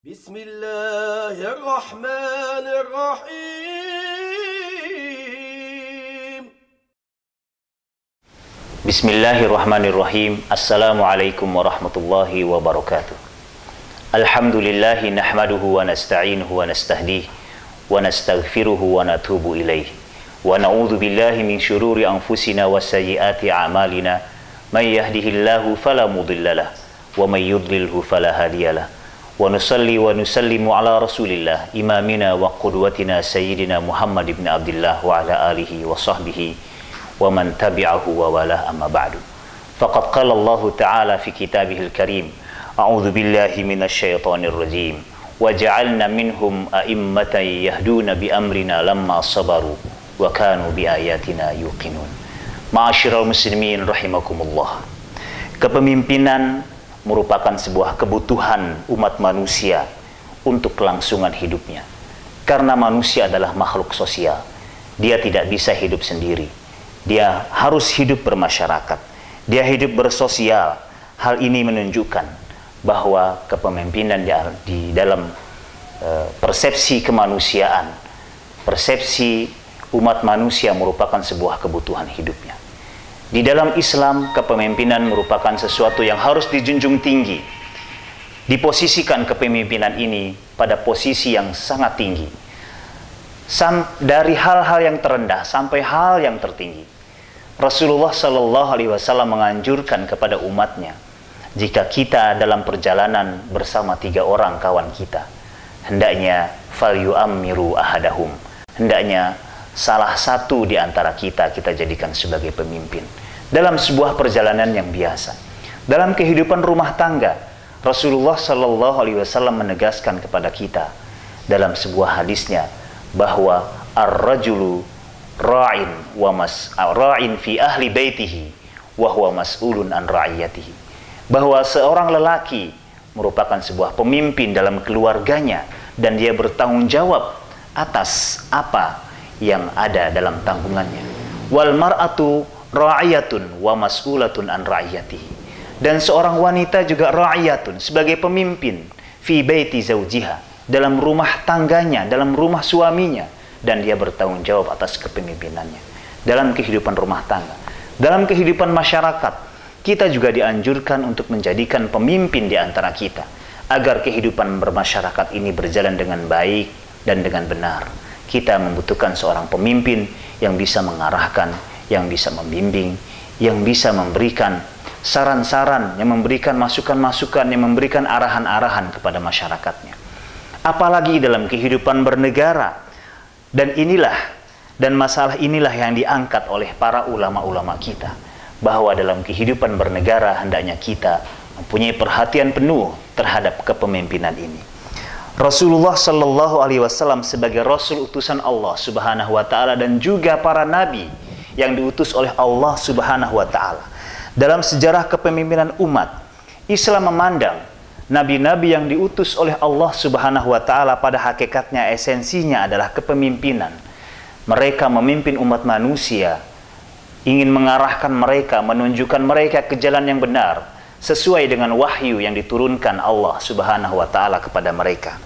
Bismillahirrahmanirrahim. Bismillahirrahmanirrahim. Assalamualaikum warahmatullahi wabarakatuh. Alhamdulillahi nahmaduhu wa nasta'inuhu wa nastahdihi wa nastaghfiruhu wa natubu ilaihi wa na'udzu billahi min syururi anfusina wa sayyiati a'malina may yahdihillahu fala mudhillalah wa may yudlilhu fala hadiyalah wa nusalli wa nusallimu ala rasulillah imamina wa qudwatina sayyidina Muhammad ibn Abdullah wa ala alihi wa sahbihi wa man tabi'ahu wa walah amma ba'du. Faqad qala Allah ta'ala fi kitabihil karim, a'udzu billahi minasy syaithanir rajim, wa ja'alna minhum a'immatan yahduna bi amrina lamma sabaru wa kanu bi ayatina yuqinun. Ma'asyiral muslimin rahimakumullah. Kepemimpinan merupakan sebuah kebutuhan umat manusia untuk kelangsungan hidupnya. Karena manusia adalah makhluk sosial. Dia tidak bisa hidup sendiri. Dia harus hidup bermasyarakat. Dia hidup bersosial. Hal ini menunjukkan bahwa kepemimpinan di dalam persepsi kemanusiaan, persepsi umat manusia merupakan sebuah kebutuhan hidupnya. Di dalam Islam, kepemimpinan merupakan sesuatu yang harus dijunjung tinggi. Diposisikan kepemimpinan ini pada posisi yang sangat tinggi. Dari hal-hal yang terendah sampai hal yang tertinggi. Rasulullah Shallallahu Alaihi Wasallam menganjurkan kepada umatnya, jika kita dalam perjalanan bersama 3 orang kawan kita, hendaknya falyu'ammiru ahadahum, hendaknya salah satu di antara kita jadikan sebagai pemimpin dalam sebuah perjalanan yang biasa. Dalam kehidupan rumah tangga, Rasulullah Shallallahu Alaihi Wasallam menegaskan kepada kita dalam sebuah hadisnya bahwa ar-rajulu ra'in fi ahli baitihi wa huwa mas'ulun an ra'iyatihi, bahwa seorang lelaki merupakan sebuah pemimpin dalam keluarganya dan dia bertanggung jawab atas apa yang ada dalam tanggungannya. Wal mar'atu ra'iyatun wa mas'ulatun an ra'iyatihi, dan seorang wanita juga ra'iyatun, sebagai pemimpin fi baiti zaujiha, dalam rumah tangganya, dalam rumah suaminya, dan dia bertanggung jawab atas kepemimpinannya dalam kehidupan rumah tangga. Dalam kehidupan masyarakat, kita juga dianjurkan untuk menjadikan pemimpin di antara kita agar kehidupan bermasyarakat ini berjalan dengan baik dan dengan benar. Kita membutuhkan seorang pemimpin yang bisa mengarahkan, yang bisa membimbing, yang bisa memberikan saran-saran, yang memberikan masukan-masukan, yang memberikan arahan-arahan kepada masyarakatnya. Apalagi dalam kehidupan bernegara. Dan masalah inilah yang diangkat oleh para ulama-ulama kita, bahwa dalam kehidupan bernegara hendaknya kita mempunyai perhatian penuh terhadap kepemimpinan ini. Rasulullah Shallallahu Alaihi Wasallam sebagai Rasul utusan Allah Subhanahu Wa Taala dan juga para nabi yang diutus oleh Allah Subhanahu Wa Taala, dalam sejarah kepemimpinan umat, Islam memandang nabi-nabi yang diutus oleh Allah Subhanahu Wa Taala pada hakikatnya esensinya adalah kepemimpinan. Mereka memimpin umat manusia, ingin mengarahkan mereka, menunjukkan mereka ke jalan yang benar sesuai dengan wahyu yang diturunkan Allah Subhanahu Wa Taala kepada mereka.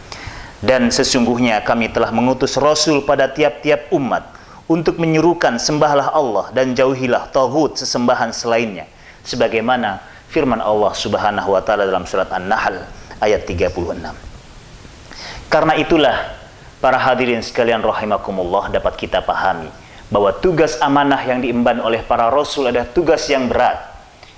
Dan sesungguhnya kami telah mengutus Rasul pada tiap-tiap umat untuk menyerukan sembahlah Allah dan jauhilah taghut, sesembahan selainnya, sebagaimana firman Allah Subhanahu Wa Taala dalam surat An-Nahl ayat 36. Karena itulah para hadirin sekalian rahimakumullah, dapat kita pahami bahwa tugas amanah yang diemban oleh para rasul adalah tugas yang berat,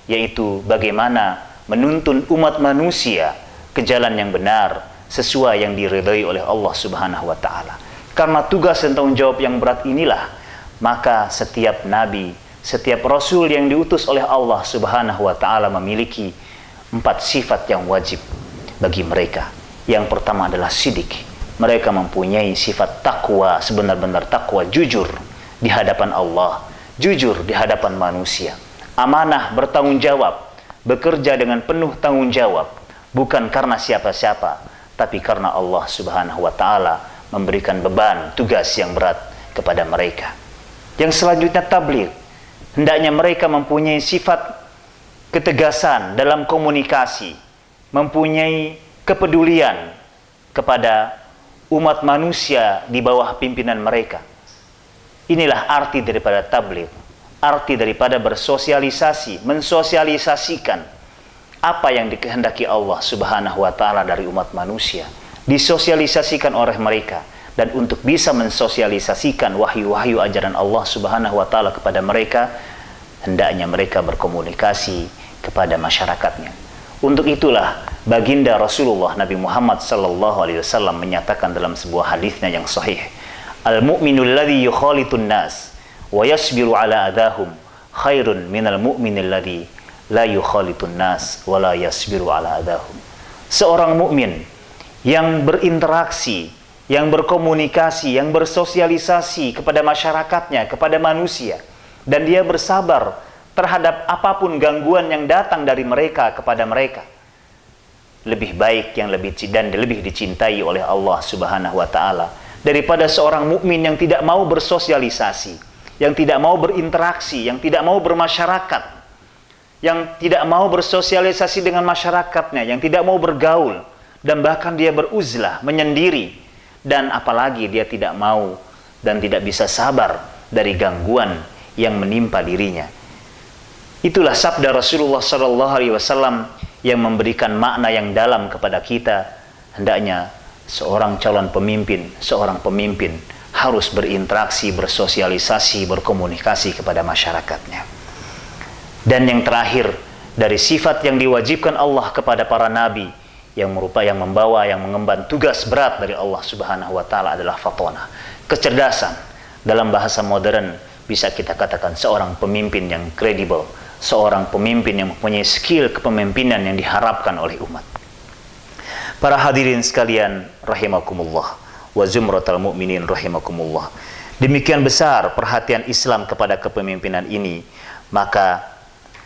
yaitu bagaimana menuntun umat manusia ke jalan yang benar sesuai yang diridhai oleh Allah Subhanahu Wa Taala. Karena tugas dan tanggung jawab yang berat inilah, maka setiap nabi, setiap rasul yang diutus oleh Allah Subhanahu Wa Taala memiliki 4 sifat yang wajib bagi mereka. Yang pertama adalah sidik. Mereka mempunyai sifat takwa, sebenar-benar takwa, jujur di hadapan Allah, jujur di hadapan manusia. Amanah, bertanggung jawab, bekerja dengan penuh tanggung jawab, bukan karena siapa-siapa, tapi karena Allah Subhanahu Wa Taala memberikan beban, tugas yang berat kepada mereka. Yang selanjutnya tabligh. Hendaknya mereka mempunyai sifat ketegasan dalam komunikasi, mempunyai kepedulian kepada umat manusia di bawah pimpinan mereka. Inilah arti daripada tabligh, arti daripada bersosialisasi, mensosialisasikan apa yang dikehendaki Allah Subhanahu wa taala dari umat manusia, disosialisasikan oleh mereka. Dan untuk bisa mensosialisasikan wahyu-wahyu ajaran Allah Subhanahu wa taala kepada mereka, hendaknya mereka berkomunikasi kepada masyarakatnya. Untuk itulah baginda Rasulullah Nabi Muhammad sallallahu alaihi wasallam menyatakan dalam sebuah hadisnya yang sahih, al-mu'minul ladzi yukhalitun nas wa yasbiru ala adahum khairun minal mu'minil ladzi la yukhalitun nas wa la yasbiru ala adahum. Seorang mukmin yang berinteraksi, yang berkomunikasi, yang bersosialisasi kepada masyarakatnya, kepada manusia, dan dia bersabar terhadap apapun gangguan yang datang dari mereka kepada mereka, lebih baik yang lebih dicintai oleh Allah Subhanahu wa taala daripada seorang mukmin yang tidak mau bersosialisasi, yang tidak mau berinteraksi, yang tidak mau bermasyarakat, yang tidak mau bersosialisasi dengan masyarakatnya, yang tidak mau bergaul, dan bahkan dia beruzlah, menyendiri. Dan apalagi dia tidak mau dan tidak bisa sabar dari gangguan yang menimpa dirinya. Itulah sabda Rasulullah sallallahu alaihi wasallam yang memberikan makna yang dalam kepada kita. Hendaknya seorang calon pemimpin, seorang pemimpin harus berinteraksi, bersosialisasi, berkomunikasi kepada masyarakatnya. Dan yang terakhir, dari sifat yang diwajibkan Allah kepada para nabi yang membawa, yang mengemban tugas berat dari Allah Subhanahu wa taala adalah fatonah, kecerdasan. Dalam bahasa modern bisa kita katakan seorang pemimpin yang kredibel, seorang pemimpin yang mempunyai skill kepemimpinan yang diharapkan oleh umat. Para hadirin sekalian rahimakumullah wa zumratal mu'minin rahimakumullah. Demikian besar perhatian Islam kepada kepemimpinan ini, maka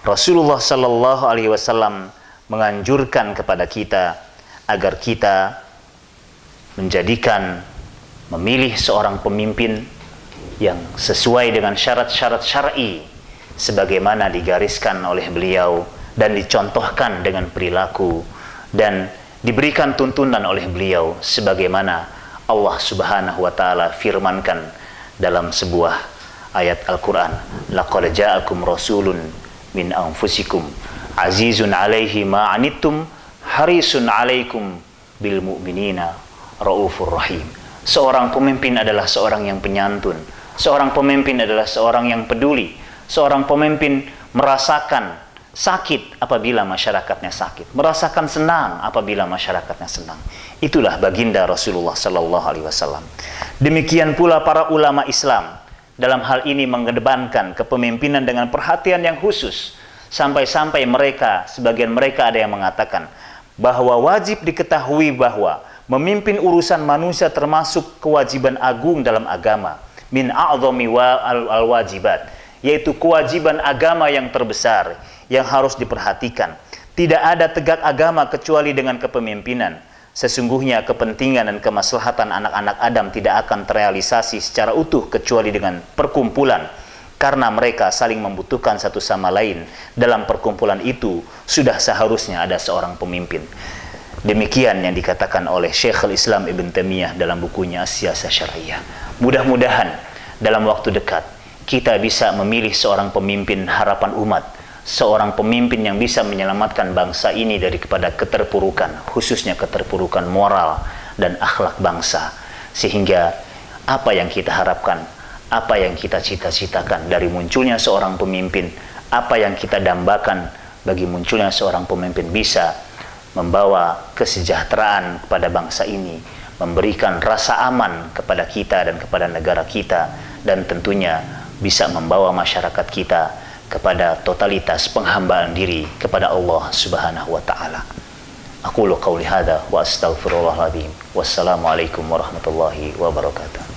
Rasulullah sallallahu alaihi wasallam menganjurkan kepada kita agar kita memilih seorang pemimpin yang sesuai dengan syarat-syarat syar'i sebagaimana digariskan oleh beliau dan dicontohkan dengan perilaku dan diberikan tuntunan oleh beliau sebagaimana Allah Subhanahu wa taala firmankan dalam sebuah ayat Al-Qur'an, laqad ja'akum rasulun min anfusikum azizun alaihi ma'anittum harisun alaikum bil mu'minina raufur rahim. Seorang pemimpin adalah seorang yang penyantun, seorang pemimpin adalah seorang yang peduli, seorang pemimpin merasakan sakit apabila masyarakatnya sakit, merasakan senang apabila masyarakatnya senang. Itulah baginda Rasulullah sallallahu alaihi wasallam. Demikian pula para ulama Islam dalam hal ini mengedepankan kepemimpinan dengan perhatian yang khusus. Sampai-sampai sebagian mereka ada yang mengatakan bahwa wajib diketahui bahwa memimpin urusan manusia termasuk kewajiban agung dalam agama, min a'dhami al-wajibat, yaitu kewajiban agama yang terbesar yang harus diperhatikan. Tidak ada tegak agama kecuali dengan kepemimpinan. Sesungguhnya kepentingan dan kemaslahatan anak-anak Adam tidak akan terrealisasi secara utuh kecuali dengan perkumpulan. Karena mereka saling membutuhkan satu sama lain. Dalam perkumpulan itu sudah seharusnya ada seorang pemimpin. Demikian yang dikatakan oleh Syekhul Islam Ibn Taimiyah dalam bukunya As-Siyasah Syar'iyyah. Mudah-mudahan dalam waktu dekat kita bisa memilih seorang pemimpin harapan umat, seorang pemimpin yang bisa menyelamatkan bangsa ini daripada keterpurukan, khususnya keterpurukan moral dan akhlak bangsa. Sehingga apa yang kita harapkan, apa yang kita cita-citakan dari munculnya seorang pemimpin, apa yang kita dambakan bagi munculnya seorang pemimpin bisa membawa kesejahteraan kepada bangsa ini, memberikan rasa aman kepada kita dan kepada negara kita, dan tentunya bisa membawa masyarakat kita kepada totalitas penghambaan diri kepada Allah Subhanahu wa taala. Aqulu qauli hadza wa astaghfirullahal azim. Wassalamualaikum warahmatullahi wabarakatuh.